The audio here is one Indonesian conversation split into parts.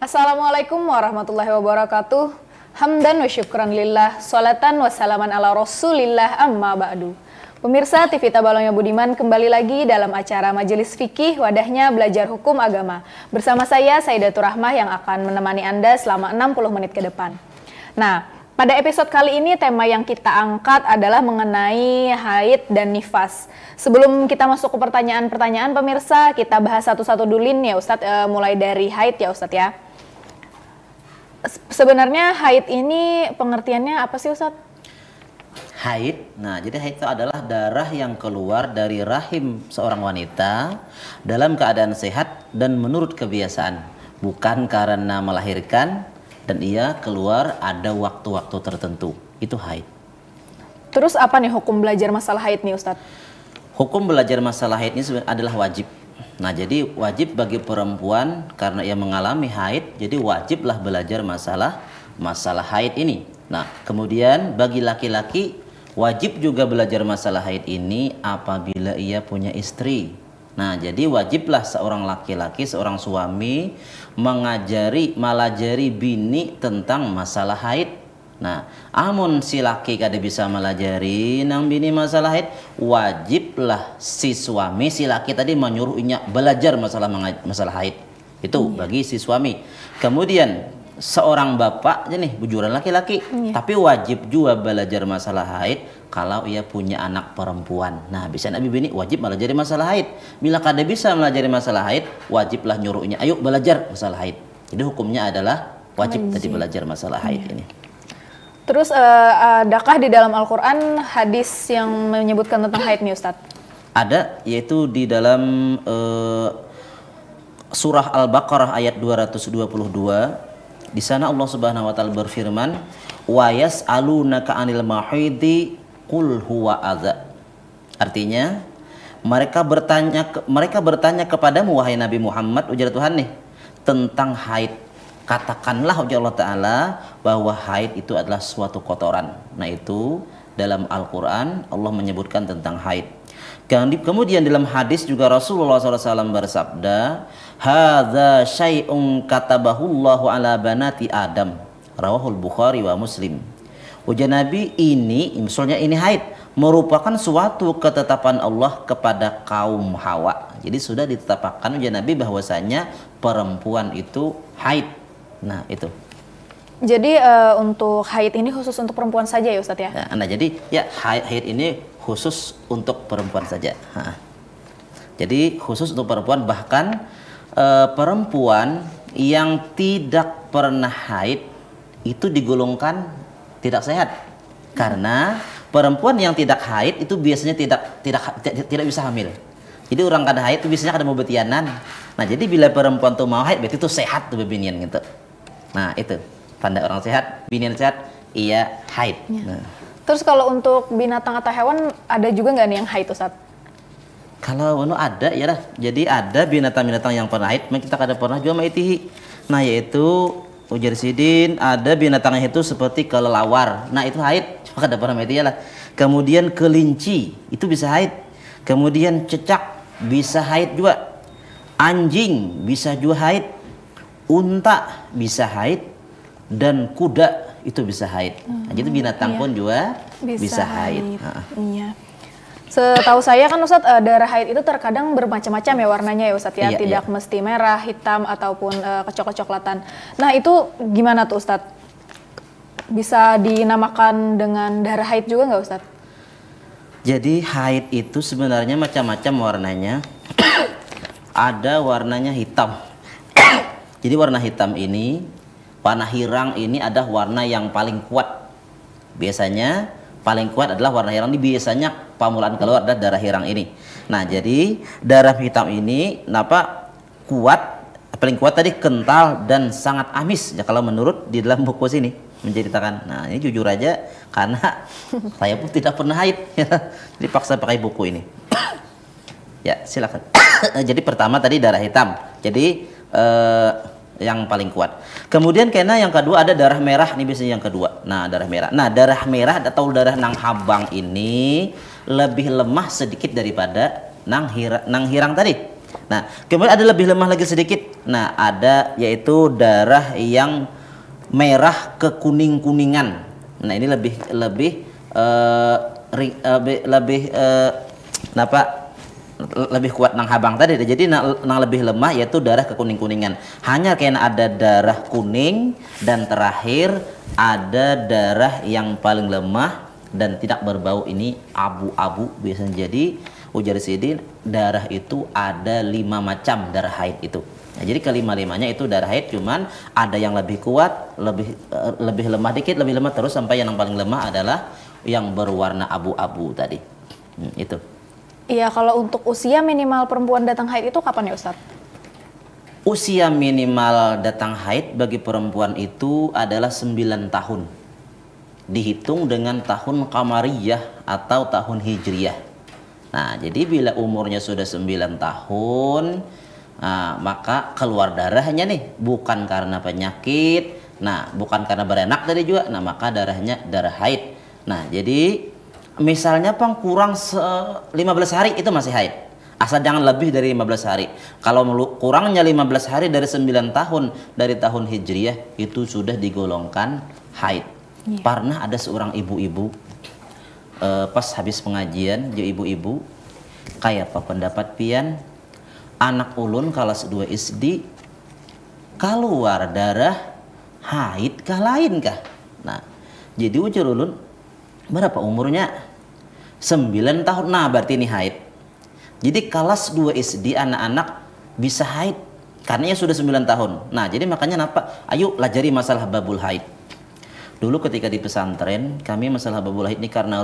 Assalamualaikum warahmatullahi wabarakatuh. Hamdan wa syukran lillah, salatan wa salaman ala rasulillah, amma ba'du. Pemirsa TV Tabalongnya Budiman, kembali lagi dalam acara Majelis Fikih, wadahnya belajar hukum agama. Bersama saya, Saidatul Rahmah, yang akan menemani Anda selama 60 menit ke depan. Nah, pada episode kali ini tema yang kita angkat adalah mengenai haid dan nifas. Sebelum kita masuk ke pertanyaan-pertanyaan, pemirsa, kita bahas satu-satu dulu ya Ustadz, mulai dari haid ya Ustadz ya. Sebenarnya haid ini pengertiannya apa sih Ustadz? Haid, nah jadi haid itu adalah darah yang keluar dari rahim seorang wanita dalam keadaan sehat dan menurut kebiasaan, bukan karena melahirkan, dan ia keluar ada waktu-waktu tertentu. Itu haid. Terus apa nih hukum belajar masalah haid nih Ustadz? Hukum belajar masalah haid ini adalah wajib. Nah jadi wajib bagi perempuan karena ia mengalami haid, jadi wajiblah belajar masalah haid ini. Nah kemudian bagi laki-laki wajib juga belajar masalah haid ini apabila ia punya istri. Nah jadi wajiblah seorang laki-laki, seorang suami melajari bini tentang masalah haid. Nah, amun si laki kada bisa melajari nang bini masalah haid, wajiblah si suami, si laki tadi menyuruhnya belajar masalah haid. Itu bagi si suami. Kemudian seorang bapak nih, bujuran laki-laki, tapi wajib juga belajar masalah haid kalau ia punya anak perempuan. Nah, bisa nabi bini wajib melajari masalah haid. Bila kada bisa melajari masalah haid, wajiblah nyuruhnya, ayo belajar masalah haid. Jadi hukumnya adalah wajib tadi belajar masalah haid ini. Terus adakah di dalam Al-Quran hadis yang menyebutkan tentang haid nih Ustadz? Ada, yaitu di dalam surah Al-Baqarah ayat 222. Di sana Allah Subhanahu wa taala berfirman, "Wa yas'alunaka 'anil mahidi qul huwa adza." Artinya, mereka bertanya kepadamu wahai Nabi Muhammad, ujar Tuhan nih, tentang haid. Katakanlah ujar Allah Ta'ala bahwa haid itu adalah suatu kotoran. Nah itu dalam Al-Quran Allah menyebutkan tentang haid. Kemudian dalam hadis juga Rasulullah SAW bersabda, "Hadza syai'un katabahullahu ala banati Adam." Rawahul Bukhari wa Muslim. Ujar Nabi, ini misalnya ini haid merupakan suatu ketetapan Allah kepada kaum Hawa. Jadi sudah ditetapkan ujar Nabi bahwasanya perempuan itu haid. Nah itu. Jadi untuk haid ini khusus untuk perempuan saja ya Ustadz ya? Nah jadi ya haid ini khusus untuk perempuan saja. Jadi khusus untuk perempuan, bahkan perempuan yang tidak pernah haid itu digolongkan tidak sehat. Karena perempuan yang tidak haid itu biasanya tidak bisa hamil. Jadi orang kada haid itu biasanya kada mau betianan. Nah jadi bila perempuan tuh mau haid berarti itu sehat tuh bebinian gitu. Nah itu tanda orang sehat, binian sehat, iya haid. Ya. Nah. Terus kalau untuk binatang atau hewan ada juga nggak nih yang haid Ustadz? Kalau ada ya lah. Jadi ada binatang-binatang yang pernah haid, kita kada pernah juga maitihi. Nah yaitu ujar sidin, ada binatang itu seperti kelelawar. Nah itu haid, cuma kada pernah maitihi lah. Kemudian kelinci itu bisa haid. Kemudian cecak bisa haid juga. Anjing bisa juga haid. Unta bisa haid, dan kuda itu bisa haid. Nah, jadi binatang pun juga bisa haid. Iya. Setahu saya kan Ustadz, darah haid itu terkadang bermacam-macam ya warnanya ya Ustadz ya, tidak mesti merah, hitam ataupun kecoklat-coklatan. Nah itu gimana tuh Ustadz? Bisa dinamakan dengan darah haid juga nggak Ustadz? Jadi haid itu sebenarnya macam-macam warnanya. Ada warnanya hitam. Jadi warna hitam ini, warna hirang ini adalah warna yang paling kuat. Biasanya paling kuat adalah warna hirang ini, biasanya pamulaan keluar adalah darah hirang ini. Nah jadi darah hitam ini kenapa kuat? Paling kuat tadi kental dan sangat amis ya kalau menurut di dalam buku sini menceritakan. Nah ini jujur aja karena saya pun tidak pernah haid, jadi paksa pakai buku ini. Ya silakan. Jadi pertama tadi darah hitam. Jadi yang paling kuat. Kemudian kena yang kedua ada darah merah, ini biasanya yang kedua. Nah darah merah. Nah darah merah atau darah nang habang ini lebih lemah sedikit daripada nang hirang tadi. Nah, kemudian ada lebih lemah lagi sedikit. Nah, ada yaitu darah yang merah kekuning-kuningan. Nah, ini lebih kuat nang habang tadi. Jadi nang lebih lemah yaitu darah kekuning-kuningan. Hanya karena ada darah kuning dan terakhir ada darah yang paling lemah dan tidak berbau, ini abu-abu biasanya. Jadi ujar Sidin, darah itu ada 5 macam darah haid itu. Nah, jadi kelima-limanya itu darah haid, cuman ada yang lebih kuat, lebih lemah dikit, lebih lemah terus sampai yang paling lemah adalah yang berwarna abu-abu tadi. Itu. Iya, kalau untuk usia minimal perempuan datang haid itu kapan ya Ustadz? Usia minimal datang haid bagi perempuan itu adalah 9 tahun. Dihitung dengan tahun Qamariyah atau tahun Hijriyah. Nah, jadi bila umurnya sudah 9 tahun, maka keluar darahnya nih bukan karena penyakit, bukan karena berenak tadi juga, maka darahnya darah haid. Nah, jadi misalnya kurang 15 hari itu masih haid. Asal jangan lebih dari 15 hari. Kalau kurangnya 15 hari dari 9 tahun dari tahun Hijriyah itu sudah digolongkan haid. Pernah ada seorang ibu-ibu pas habis pengajian, ibu-ibu kayak apa pendapat pian, anak ulun kelas 2 SD keluar darah haid kah lain kah? Nah, jadi ujar ulun, berapa umurnya? 9 tahun. Nah, berarti ini haid. Jadi kelas 2 SD anak-anak bisa haid karena sudah 9 tahun. Nah, jadi makanya ayo pelajari masalah babul haid. Dulu ketika di pesantren kami masalah babul haid ini karena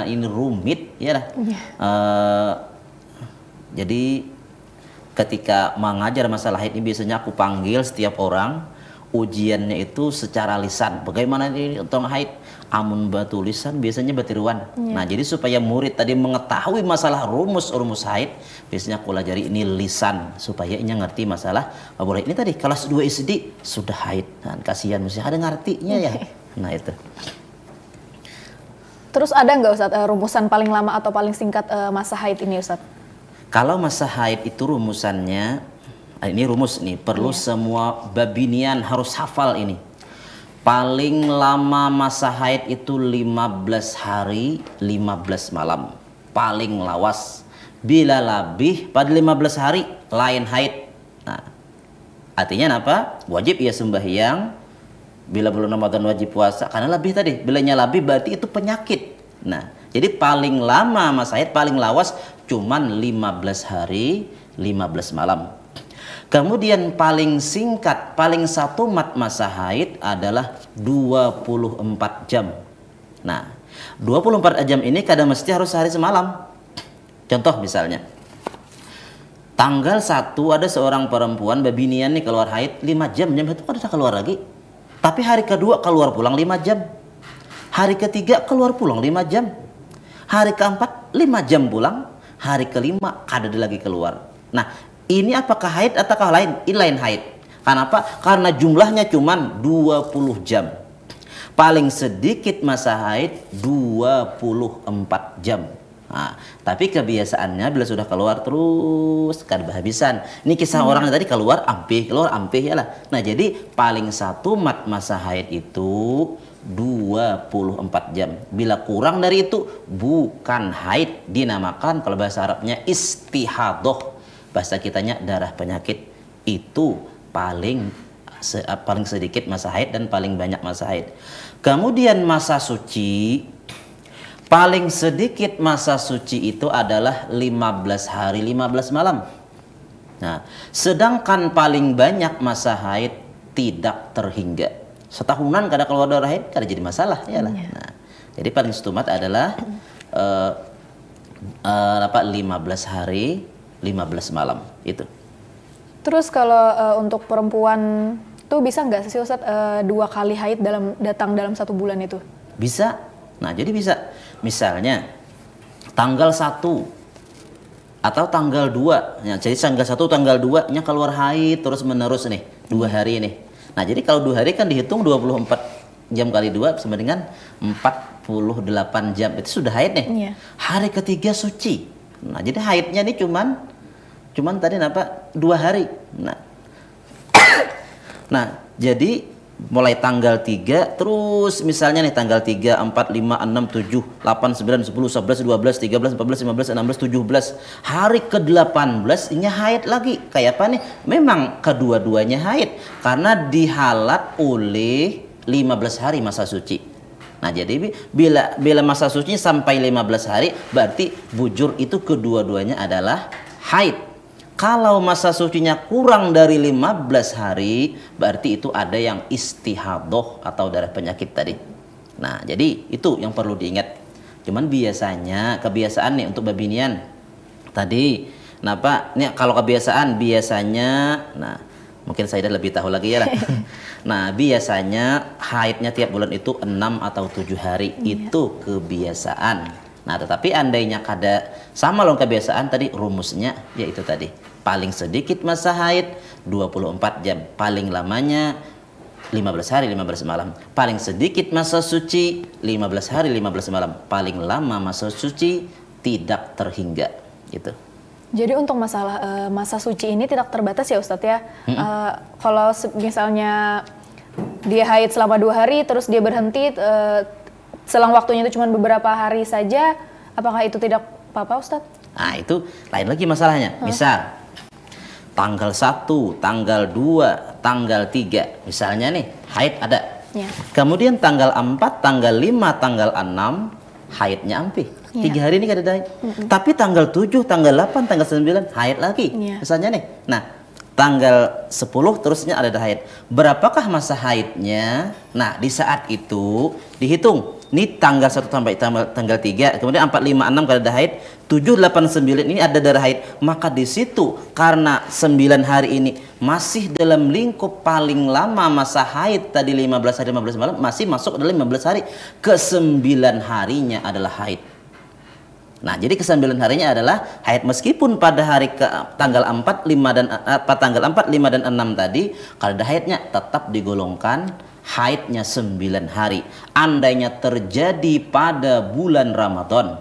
ini rumit ya lah. Jadi ketika mengajar masalah haid ini biasanya aku panggil setiap orang, ujiannya itu secara lisan. Bagaimana ini tentang haid? Amun batu lisan biasanya batiruan. Nah, jadi supaya murid tadi mengetahui masalah rumus haid, biasanya aku pelajari ini lisan supaya ini ngerti masalah babul haid. Ini tadi kelas 2 SD sudah haid. Nah, kasihan mesti ada ngertinya ya. Nah, itu. Terus ada nggak Ustadz rumusan paling lama atau paling singkat masa haid ini Ustadz? Kalau masa haid itu rumusannya, ini rumus nih, perlu semua babinian harus hafal ini. Paling lama masa haid itu 15 hari, 15 malam. Paling lawas. Bila lebih pada 15 hari, lain haid. Nah, artinya apa? Wajib ya sembahyang. Bila bulan Ramadan wajib puasa, karena lebih tadi. Bilanya lebih berarti itu penyakit. Nah, jadi paling lama masa haid, paling lawas cuman 15 hari, 15 malam. Kemudian paling singkat, paling satu masa haid adalah 24 jam. Nah, 24 jam ini kadang mesti harus sehari semalam. Contoh misalnya, tanggal 1 ada seorang perempuan babinian nih keluar haid 5 jam, jam itu kan udah keluar lagi. Tapi hari kedua keluar pulang 5 jam. Hari ketiga keluar pulang 5 jam. Hari keempat 5 jam pulang. Hari kelima ada lagi keluar. Nah, ini apakah haid ataukah lain? Ini lain haid. Kenapa? Karena jumlahnya cuma 20 jam. Paling sedikit masa haid 24 jam. Nah, tapi kebiasaannya bila sudah keluar terus kan kehabisan. Ini kisah orang yang tadi keluar ampih ya lah. Nah, jadi paling satu masa haid itu 24 jam. Bila kurang dari itu bukan haid, dinamakan kalau bahasa Arabnya istihadoh. Bahasa kitanya darah penyakit. Itu paling sedikit masa haid dan paling banyak masa haid. Kemudian masa suci, paling sedikit masa suci itu adalah 15 hari 15 malam. Nah, sedangkan paling banyak masa haid tidak terhingga. Setahunan kada keluar darah haid kada jadi masalah ya lah. Nah, jadi paling stumat adalah 15 hari 15 malam itu. Terus kalau untuk perempuan tuh bisa nggak sih Ustadz 2 kali haid datang dalam 1 bulan itu? Bisa. Nah, jadi bisa. Misalnya tanggal 1 atau tanggal 2. Ya, jadi tanggal 1 tanggal 2 nya keluar haid terus menerus nih 2 hari nih. Nah, jadi kalau 2 hari kan dihitung 24 jam kali 2 sama dengan 48 jam. Itu sudah haid nih. Hari ketiga suci. Nah, jadi haidnya ini cuman Cuman tadi apa? 2 hari. Nah, jadi mulai tanggal 3 terus misalnya nih tanggal 3, 4, 5, 6, 7, 8, 9, 10, 11, 12, 13, 14, 15, 16, 17. Hari ke-18 ini haid lagi. Kayak apa nih? Memang kedua-duanya haid karena dihalat oleh 15 hari masa suci. Nah, jadi bila masa suci sampai 15 hari berarti bujur itu kedua-duanya adalah haid. Kalau masa sucinya kurang dari 15 hari, berarti itu ada yang istihadoh atau darah penyakit tadi. Nah, jadi itu yang perlu diingat. Cuman biasanya, kebiasaan nih untuk babinian tadi, kenapa? Nih kalau kebiasaan biasanya, nah mungkin saya lebih tahu lagi ya lah. Nah, biasanya haidnya tiap bulan itu 6 atau 7 hari, itu kebiasaan. Nah, tetapi andainya kada sama loh kebiasaan tadi, rumusnya yaitu tadi paling sedikit masa haid 24 jam, paling lamanya 15 hari 15 malam, paling sedikit masa suci 15 hari 15 malam, paling lama masa suci tidak terhingga gitu. Jadi untuk masalah masa suci ini tidak terbatas ya Ustadz ya. Kalau misalnya dia haid selama 2 hari terus dia berhenti selang waktunya itu cuma beberapa hari saja, apakah itu tidak apa-apa Ustadz? Nah, itu lain lagi masalahnya. Misal tanggal 1, tanggal 2, tanggal 3 misalnya nih haid ada. Ya. Kemudian tanggal 4, tanggal 5, tanggal 6 haidnya ampi. 3 hari ini kada haid. Tapi tanggal 7, tanggal 8, tanggal 9 haid lagi. Ya. Misalnya nih. Nah, tanggal 10 terusnya ada haid. Berapakah masa haidnya? Nah, di saat itu dihitung. Ini tanggal 1 sampai tanggal 3, kemudian 4, 5, 6 kada ada haid, 7, 8, 9 ini ada darah haid. Maka di situ karena 9 hari ini masih dalam lingkup paling lama masa haid tadi 15 hari 15 malam, masih masuk dalam 15 hari. Ke-9 harinya adalah haid. Nah, jadi ke-9 harinya adalah haid meskipun pada hari ke tanggal 4, 5 dan tanggal 4, 5 dan 6 tadi kalau ada haidnya tetap digolongkan haidnya 9 hari. Andainya terjadi pada bulan Ramadan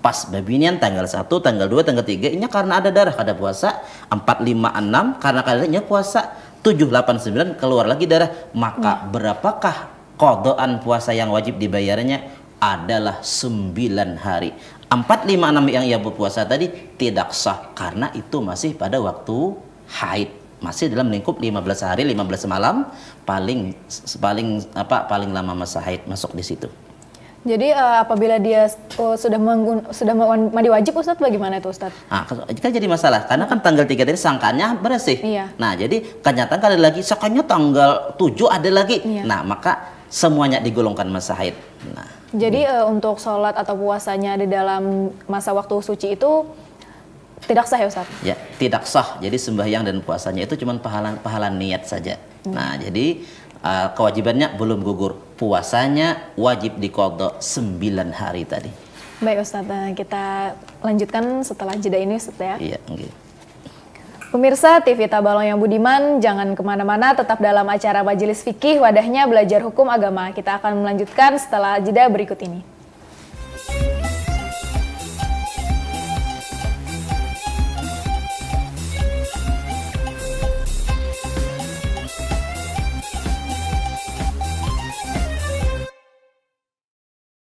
pas babinian tanggal 1, tanggal 2, tanggal 3 ini karena ada darah kada puasa, 4, 5, 6 karena kadanya puasa, 7, 8, 9 keluar lagi darah, maka berapakah qadaan puasa yang wajib dibayarnya? Adalah 9 hari. 4, 5, 6 yang ia berpuasa tadi tidak sah karena itu masih pada waktu haid, masih dalam lingkup 15 hari 15 malam, paling lama masa haid masuk di situ. Jadi apabila dia sudah mandi wajib Ustadz, bagaimana itu Ustadz? Nah, kan jadi masalah karena kan tanggal 3 tadi sangkanya bersih. Iya. Nah, jadi kenyataan ada lagi sangkanya tanggal 7 ada lagi. Iya. Nah, maka semuanya digolongkan masa haid. Nah, jadi untuk sholat atau puasanya di dalam masa waktu suci itu tidak sah ya Ustadz? Ya, tidak sah. Jadi sembahyang dan puasanya itu cuma pahala niat saja. Nah, jadi kewajibannya belum gugur. Puasanya wajib diqadha 9 hari tadi. Baik Ustadz, kita lanjutkan setelah jeda ini Ustadz ya. Iya, okay. Pemirsa TV Tabalong yang budiman, jangan kemana-mana, tetap dalam acara Majelis Fikih, wadahnya belajar hukum agama. Kita akan melanjutkan setelah jeda berikut ini.